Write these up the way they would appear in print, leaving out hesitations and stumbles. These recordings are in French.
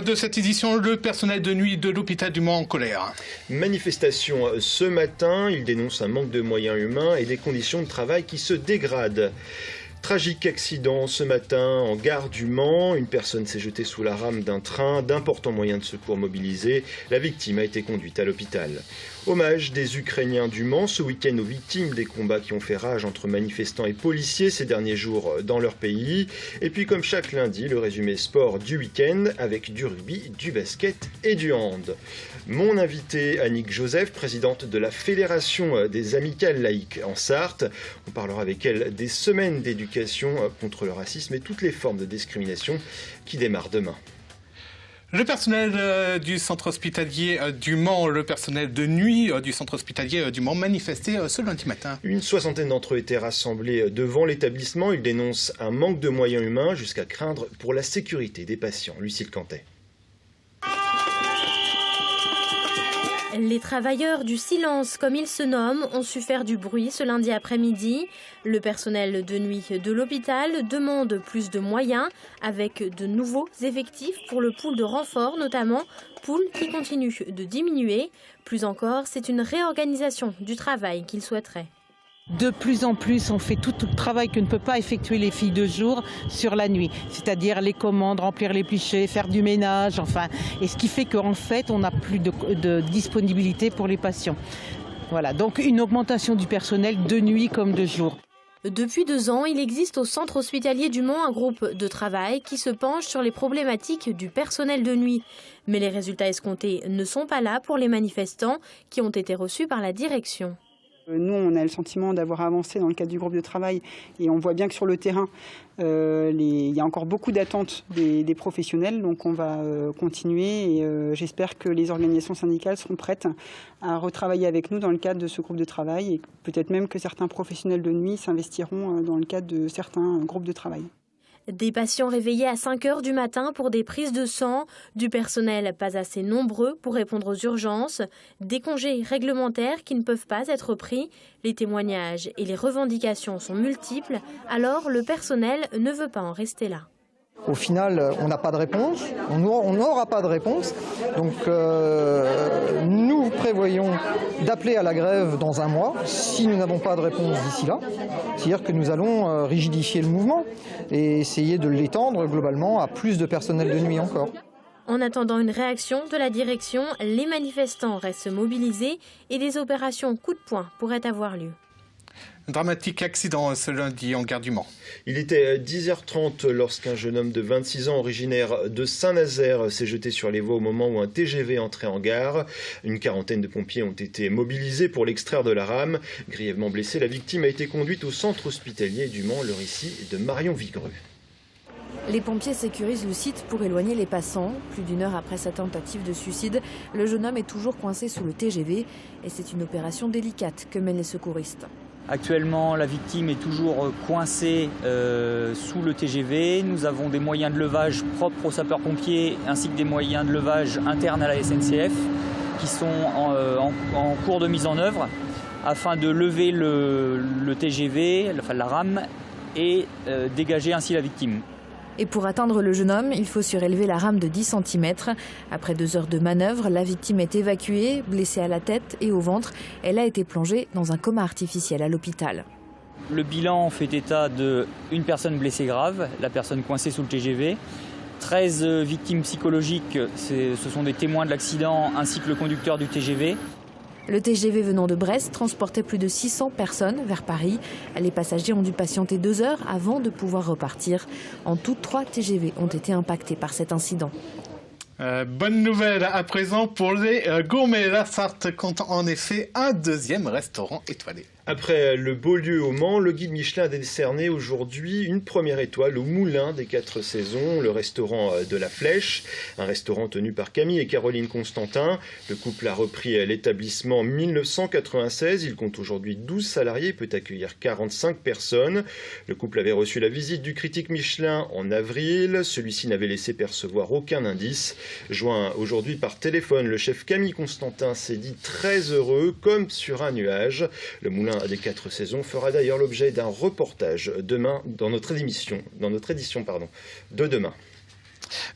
De cette édition, le personnel de nuit de l'hôpital du Mans en colère. Manifestation ce matin, il dénonce un manque de moyens humains et des conditions de travail qui se dégradent. Tragique accident ce matin en gare du Mans. Une personne s'est jetée sous la rame d'un train. D'importants moyens de secours mobilisés. La victime a été conduite à l'hôpital. Hommage des Ukrainiens du Mans ce week-end aux victimes des combats qui ont fait rage entre manifestants et policiers ces derniers jours dans leur pays. Et puis comme chaque lundi, le résumé sport du week-end avec du rugby, du basket et du hand. Mon invité Annick Joseph, présidente de la Fédération des Amicales Laïques en Sarthe. On parlera avec elle des semaines d'éducation contre le racisme et toutes les formes de discrimination qui démarrent demain. Le personnel du centre hospitalier du Mans, le personnel de nuit du centre hospitalier du Mans manifestait ce lundi matin. Une soixantaine d'entre eux étaient rassemblés devant l'établissement. Ils dénoncent un manque de moyens humains jusqu'à craindre pour la sécurité des patients. Lucille Cantet. Les travailleurs du silence, comme ils se nomment, ont su faire du bruit ce lundi après-midi. Le personnel de nuit de l'hôpital demande plus de moyens avec de nouveaux effectifs pour le pool de renfort notamment, pool qui continue de diminuer. Plus encore, c'est une réorganisation du travail qu'ils souhaiteraient. De plus en plus, on fait tout le travail que ne peut pas effectuer les filles de jour sur la nuit. C'est-à-dire les commandes, remplir les plichets, faire du ménage, enfin. Et ce qui fait qu'en fait, on n'a plus de disponibilité pour les patients. Voilà, donc une augmentation du personnel de nuit comme de jour. Depuis 2 ans, il existe au centre hospitalier du Mans un groupe de travail qui se penche sur les problématiques du personnel de nuit. Mais les résultats escomptés ne sont pas là pour les manifestants qui ont été reçus par la direction. Nous, on a le sentiment d'avoir avancé dans le cadre du groupe de travail et on voit bien que sur le terrain, il y a encore beaucoup d'attentes des professionnels. Donc on va continuer et j'espère que les organisations syndicales seront prêtes à retravailler avec nous dans le cadre de ce groupe de travail et peut-être même que certains professionnels de nuit s'investiront dans le cadre de certains groupes de travail. Des patients réveillés à 5 h du matin pour des prises de sang, du personnel pas assez nombreux pour répondre aux urgences, des congés réglementaires qui ne peuvent pas être pris. Les témoignages et les revendications sont multiples, alors le personnel ne veut pas en rester là. Au final, on n'a pas de réponse, on n'aura pas de réponse. Donc nous prévoyons d'appeler à la grève dans 1 mois, si nous n'avons pas de réponse d'ici là. C'est-à-dire que nous allons rigidifier le mouvement et essayer de l'étendre globalement à plus de personnel de nuit encore. En attendant une réaction de la direction, les manifestants restent mobilisés et des opérations coup de poing pourraient avoir lieu. Un dramatique accident ce lundi en gare du Mans. Il était 10h30 lorsqu'un jeune homme de 26 ans originaire de Saint-Nazaire s'est jeté sur les voies au moment où un TGV entrait en gare. Une quarantaine de pompiers ont été mobilisés pour l'extraire de la rame. Grièvement blessée, la victime a été conduite au centre hospitalier du Mans. Le récit de Marion Vigreux. Les pompiers sécurisent le site pour éloigner les passants. Plus d'1 heure après sa tentative de suicide, le jeune homme est toujours coincé sous le TGV et c'est une opération délicate que mènent les secouristes. Actuellement, la victime est toujours coincée sous le TGV. Nous avons des moyens de levage propres aux sapeurs-pompiers ainsi que des moyens de levage internes à la SNCF qui sont en cours de mise en œuvre afin de lever le TGV, enfin la rame, et dégager ainsi la victime. Et pour atteindre le jeune homme, il faut surélever la rame de 10 cm. Après 2 heures de manœuvre, la victime est évacuée, blessée à la tête et au ventre. Elle a été plongée dans un coma artificiel à l'hôpital. Le bilan fait état d'une personne blessée grave, la personne coincée sous le TGV. 13 victimes psychologiques, ce sont des témoins de l'accident ainsi que le conducteur du TGV. Le TGV venant de Brest transportait plus de 600 personnes vers Paris. Les passagers ont dû patienter 2 heures avant de pouvoir repartir. En tout, 3 TGV ont été impactés par cet incident. Bonne nouvelle à présent pour les gourmets. La Sarthe compte en effet un 2e restaurant étoilé. Après le Beaulieu au Mans, le guide Michelin a décerné aujourd'hui une première étoile au Moulin des 4 saisons, le restaurant de la Flèche, un restaurant tenu par Camille et Caroline Constantin. Le couple a repris l'établissement en 1996, il compte aujourd'hui 12 salariés et peut accueillir 45 personnes. Le couple avait reçu la visite du critique Michelin en avril, celui-ci n'avait laissé percevoir aucun indice. Joint aujourd'hui par téléphone, le chef Camille Constantin s'est dit très heureux, comme sur un nuage. Le Moulin des 4 saisons fera d'ailleurs l'objet d'un reportage demain dans notre édition de demain.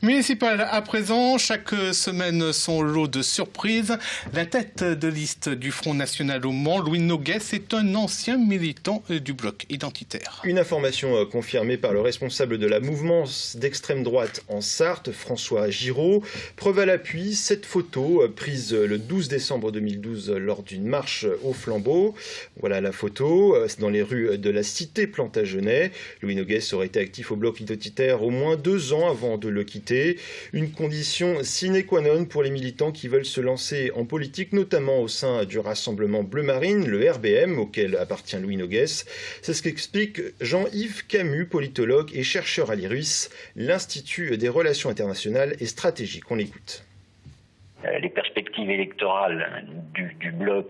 Municipal à présent, chaque semaine son lot de surprises. La tête de liste du Front National au Mans, Louis Noguès, est un ancien militant du bloc identitaire. Une information confirmée par le responsable de la mouvance d'extrême droite en Sarthe, François Giraud. Preuve à l'appui, cette photo prise le 12 décembre 2012 lors d'une marche au flambeau. Voilà la photo, c'est dans les rues de la cité Plantagenet. Louis Noguès aurait été actif au bloc identitaire au moins 2 ans avant de le quitter. Une condition sine qua non pour les militants qui veulent se lancer en politique, notamment au sein du Rassemblement Bleu Marine, le RBM, auquel appartient Louis Noguès. C'est ce qu'explique Jean-Yves Camus, politologue et chercheur à l'IRUS, l'Institut des relations internationales et stratégiques. On l'écoute. Les perspectives électorales du bloc,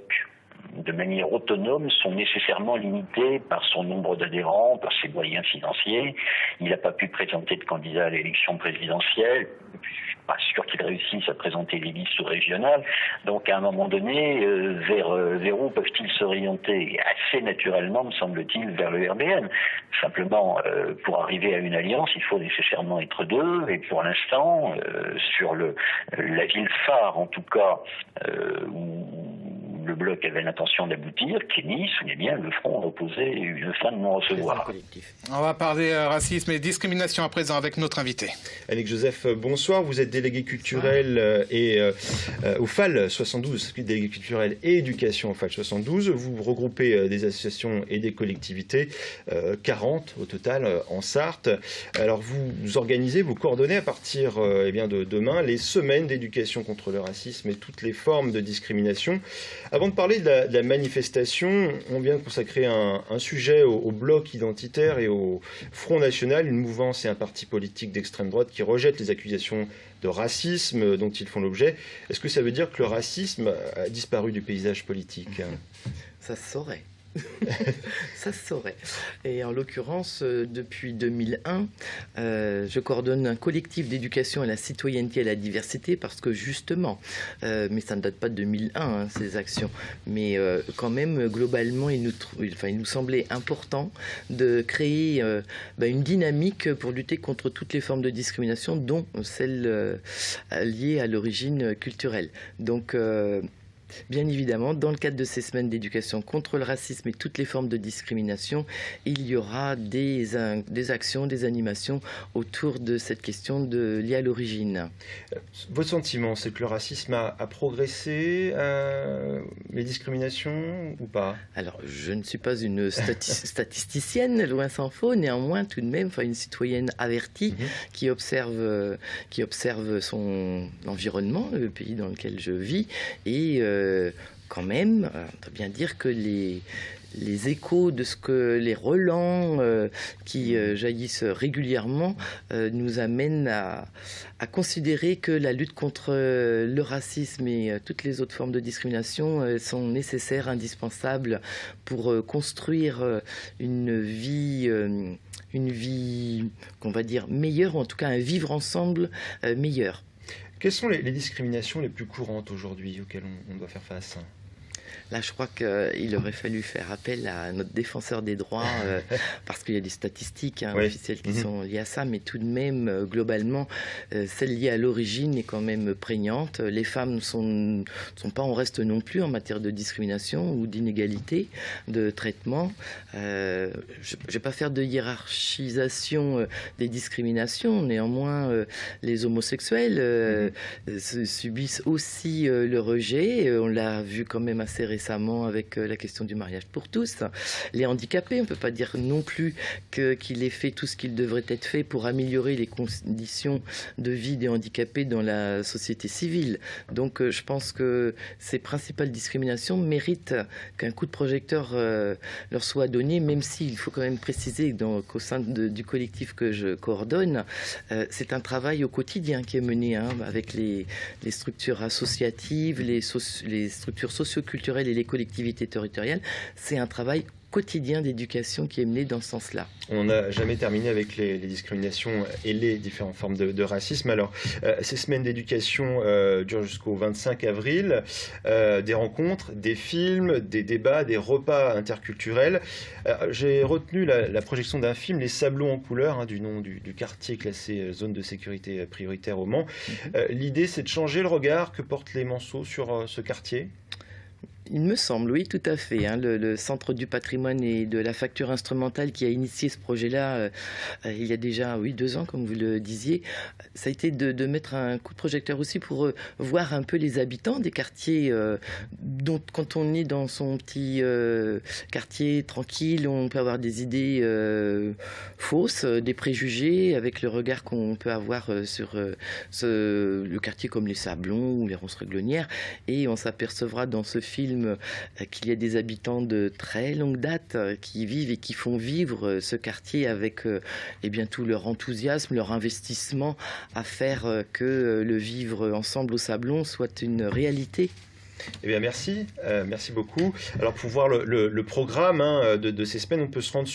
de manière autonome, sont nécessairement limitées par son nombre d'adhérents, par ses moyens financiers. Il n'a pas pu présenter de candidat à l'élection présidentielle. Je ne suis pas sûr qu'il réussisse à présenter les listes régionales. Donc à un moment donné, vers où peuvent-ils s'orienter? Assez naturellement, me semble-t-il, vers le RBM. Simplement, pour arriver à une alliance, il faut nécessairement être 2. Et pour l'instant, sur la ville phare, en tout cas, où le bloc avait l'intention d'aboutir, qui est Nice, où bien le Front a opposé une fin de non-recevoir. On va parler racisme et discrimination à présent avec notre invité. Annick Joseph, bonsoir. Vous êtes délégué culturel au FAL 72, délégué culturel et éducation au FAL 72. Vous regroupez des associations et des collectivités, 40 au total en Sarthe. Alors vous organisez, vous coordonnez à partir de demain les semaines d'éducation contre le racisme et toutes les formes de discrimination. Avant de parler de la manifestation, on vient de consacrer un sujet au bloc identitaire et au Front National, une mouvance et un parti politique d'extrême droite qui rejettent les accusations de racisme dont ils font l'objet. Est-ce que ça veut dire que le racisme a disparu du paysage politique? Ça se saurait. Ça se saurait. Et en l'occurrence, depuis 2001, je coordonne un collectif d'éducation à la citoyenneté et à la diversité parce que justement, mais ça ne date pas de 2001, ces actions, mais quand même, globalement, il nous semblait important de créer une dynamique pour lutter contre toutes les formes de discrimination, dont celles liées à l'origine culturelle. Donc, bien évidemment, dans le cadre de ces semaines d'éducation contre le racisme et toutes les formes de discrimination, il y aura des actions, des animations autour de cette question liée à l'origine. Votre sentiment, c'est que le racisme a progressé, les discriminations ou pas? Alors, je ne suis pas une statisticienne, loin s'en faut, néanmoins, tout de même, une citoyenne avertie qui observe son environnement, le pays dans lequel je vis, et quand même, on doit bien dire que les échos de ce que les relents qui jaillissent régulièrement nous amènent à considérer que la lutte contre le racisme et toutes les autres formes de discrimination sont nécessaires, indispensables pour construire une vie qu'on va dire meilleure, ou en tout cas un vivre ensemble meilleur. Quelles sont les discriminations les plus courantes aujourd'hui auxquelles on doit faire face? Là, je crois qu'il aurait fallu faire appel à notre défenseur des droits, parce qu'il y a des statistiques officielles qui sont liées à ça, mais tout de même, globalement, celle liée à l'origine est quand même prégnante. Les femmes ne sont pas en reste non plus en matière de discrimination ou d'inégalité de traitement. Je ne vais pas faire de hiérarchisation des discriminations, néanmoins, les homosexuels subissent aussi le rejet. On l'a vu quand même assez récemment avec la question du mariage pour tous. Les handicapés, on ne peut pas dire non plus qu'il ait fait tout ce qu'il devrait être fait pour améliorer les conditions de vie des handicapés dans la société civile. Donc je pense que ces principales discriminations méritent qu'un coup de projecteur leur soit donné, même s'il faut quand même préciser qu'au sein du collectif que je coordonne, c'est un travail au quotidien qui est mené avec les structures associatives, les structures socio-culturelles et les collectivités territoriales. C'est un travail quotidien d'éducation qui est mené dans ce sens-là. On n'a jamais terminé avec les discriminations et les différentes formes de racisme. Alors, ces semaines d'éducation durent jusqu'au 25 avril. Des rencontres, des films, des débats, des repas interculturels. J'ai retenu la projection d'un film, Les Sablons en couleur, du nom du quartier classé zone de sécurité prioritaire au Mans. L'idée, c'est de changer le regard que portent les Manceaux sur ce quartier. Il me semble, oui, tout à fait. Le Centre du patrimoine et de la facture instrumentale qui a initié ce projet-là il y a déjà 2 ans, comme vous le disiez, ça a été de mettre un coup de projecteur aussi pour voir un peu les habitants des quartiers dont, quand on est dans son petit quartier tranquille, on peut avoir des idées fausses, des préjugés, avec le regard qu'on peut avoir sur le quartier comme les Sablons ou les Ronces-Reglonnières. Et on s'apercevra dans ce film qu'il y a des habitants de très longue date qui vivent et qui font vivre ce quartier avec tout leur enthousiasme, leur investissement à faire que le vivre ensemble au Sablon soit une réalité. Eh bien, merci beaucoup. Alors, pour voir le programme de ces semaines, on peut se rendre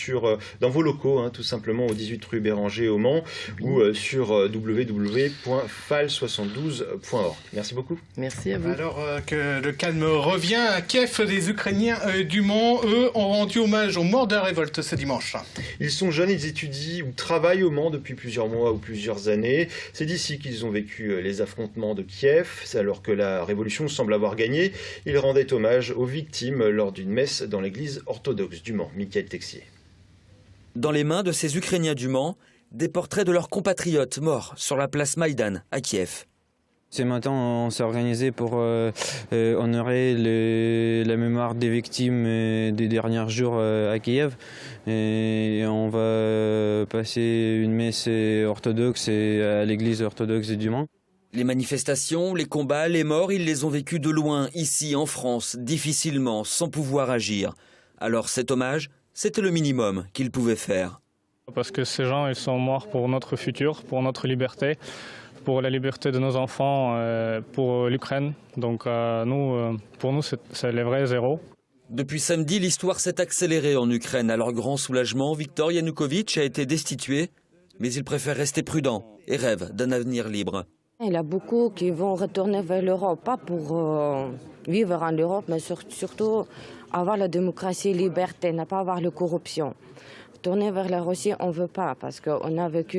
dans vos locaux, tout simplement au 18 rue Béranger au Mans, ou sur www.fal72.org. Merci beaucoup. Merci à vous. Alors que le calme revient à Kiev, les Ukrainiens du Mans, eux, ont rendu hommage aux morts de la révolte ce dimanche. Ils sont jeunes, ils étudient ou travaillent au Mans depuis plusieurs mois ou plusieurs années. C'est d'ici qu'ils ont vécu les affrontements de Kiev, alors que la révolution semble avoir gagné. Il rendait hommage aux victimes lors d'une messe dans l'église orthodoxe du Mans. Michael Texier. Dans les mains de ces Ukrainiens du Mans, des portraits de leurs compatriotes morts sur la place Maïdan à Kiev. Ce matin, on s'est organisé pour honorer la mémoire des victimes des derniers jours à Kiev. Et on va passer une messe orthodoxe à l'église orthodoxe du Mans. Les manifestations, les combats, les morts, ils les ont vécus de loin, ici en France, difficilement, sans pouvoir agir. Alors cet hommage, c'était le minimum qu'ils pouvaient faire. Parce que ces gens, ils sont morts pour notre futur, pour notre liberté, pour la liberté de nos enfants, pour l'Ukraine. Donc pour nous, c'est les vrais héros. Depuis samedi, l'histoire s'est accélérée en Ukraine. À leur grand soulagement, Viktor Yanukovych a été destitué, mais il préfère rester prudent et rêve d'un avenir libre. Il y a beaucoup qui vont retourner vers l'Europe, pas pour vivre en Europe, mais surtout avoir la démocratie et la liberté, ne pas avoir la corruption. Tourner vers la Russie, on ne veut pas, parce qu'on a vécu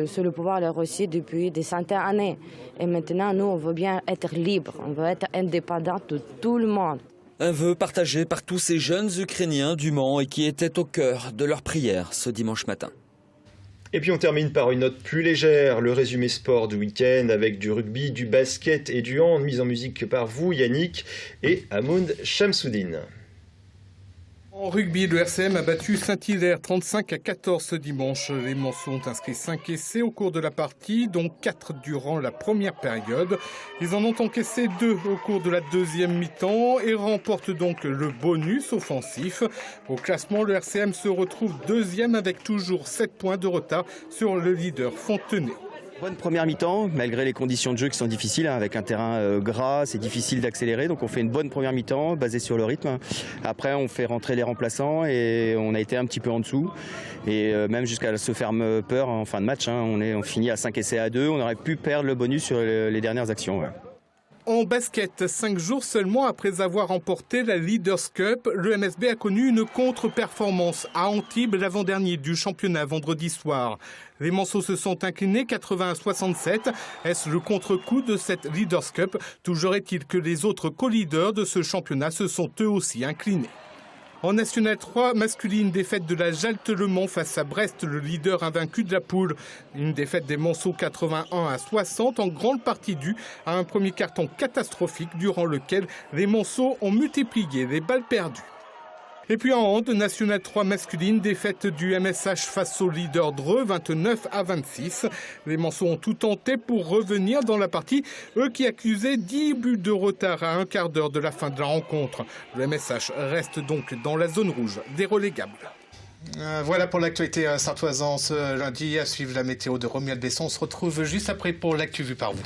sous le pouvoir de la Russie depuis des centaines d'années. Et maintenant, nous, on veut bien être libre, on veut être indépendant de tout le monde. Un vœu partagé par tous ces jeunes Ukrainiens du Mans et qui étaient au cœur de leur prière ce dimanche matin. Et puis on termine par une note plus légère, le résumé sport du week-end avec du rugby, du basket et du hand, mise en musique par vous, Yannick et Hamoud Chamsoudine. En rugby, le RCM a battu Saint-Hilaire 35-14 ce dimanche. Les Manceaux ont inscrit 5 essais au cours de la partie, dont 4 durant la première période. Ils en ont encaissé 2 au cours de la deuxième mi-temps et remportent donc le bonus offensif. Au classement, le RCM se retrouve deuxième avec toujours 7 points de retard sur le leader Fontenay. Bonne première mi-temps, malgré les conditions de jeu qui sont difficiles, avec un terrain gras, c'est difficile d'accélérer, donc on fait une bonne première mi-temps basée sur le rythme. Après on fait rentrer les remplaçants et on a été un petit peu en dessous, et même jusqu'à se faire peur en fin de match, on finit à 5 essais à 2, on aurait pu perdre le bonus sur les dernières actions. Ouais. En basket, 5 jours seulement après avoir remporté la Leaders Cup, le MSB a connu une contre-performance à Antibes, l'avant-dernier du championnat vendredi soir. Les Manceaux se sont inclinés 80-67. Est-ce le contre-coup de cette Leaders Cup? Toujours est-il que les autres co-leaders de ce championnat se sont eux aussi inclinés. En National 3, masculine, défaite de la Jalte Le Mans face à Brest, le leader invaincu de la poule. Une défaite des Manceaux 81-60, en grande partie due à un premier carton catastrophique durant lequel les Manceaux ont multiplié les balles perdues. Et puis en hand, National 3 masculine, défaite du MSH face au leader Dreux, 29-26. Les Manceaux ont tout tenté pour revenir dans la partie, eux qui accusaient 10 buts de retard à un quart d'heure de la fin de la rencontre. Le MSH reste donc dans la zone rouge des relégables. Voilà pour l'actualité sartoise ce lundi. À suivre la météo de Romuald Besson. On se retrouve juste après pour l'actu vue par vous.